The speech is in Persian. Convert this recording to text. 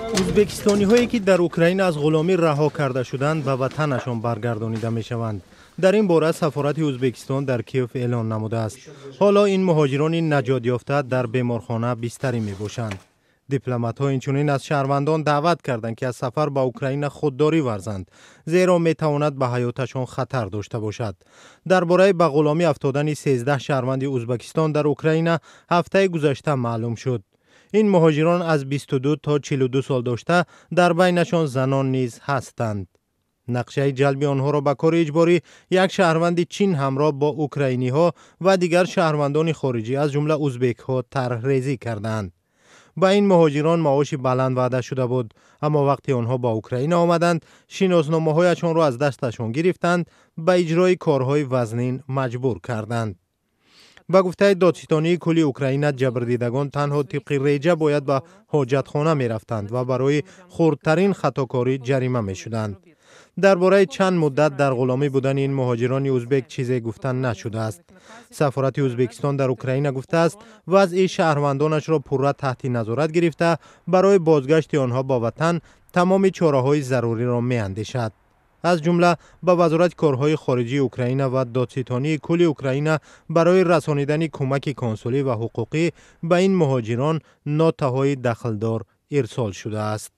ازبکستانی هایی که در اوکراین از غلامی رها کرده شدند به وطنشان برگردانیده می شوند. در این باره سفارت ازبکستان در کیف اعلان نموده است. حالا این مهاجران نجات یافته در بیمارخانه بستری می باشند. دیپلمات ها اینچنین از شهروندان دعوت کردند که از سفر به اوکراین خودداری ورزند، زیرا می تواند به حیاتشان خطر داشته باشد. درباره به غلامی افتادن 13 شهروند ازبکستان در اوکراین هفته گذشته معلوم شد. این مهاجران از 22 تا 42 سال داشته، در بینشان زنان نیز هستند. نقشه جلب آنها را به کار اجباری یک شهروند چین همراه با اوکراینی ها و دیگر شهروندان خارجی از جمله ازبک ها طرح ریزی کردند. با این مهاجران معاش بلند وعده شده بود، اما وقتی آنها با اوکراین آمدند شناسنامه هایشان را از دستشان گرفتند، به اجرای کارهای وزنین مجبور کردند. با گفته دادستانی کلی اوکراین جبردیدگان تنها طبق ریجه باید به حاجتخانه می رفتند و برای خردترین خطاکاری جریمه می شدند. درباره چند مدت در غلامی بودن این مهاجران ازبک چیزی گفتن نشده است. سفارت ازبکستان در اوکراین گفته است وضع شهروندانش را پورا تحت نظارت گرفته، برای بازگشت آنها با وطن تمام چاره‌های ضروری را می‌اندیشد. از جمله به وزارت کارهای خارجی اوکراین و دادستانی کل اوکراین برای رسانیدن کمک کنسولی و حقوقی به این مهاجران نوت‌های دخلدار ارسال شده است.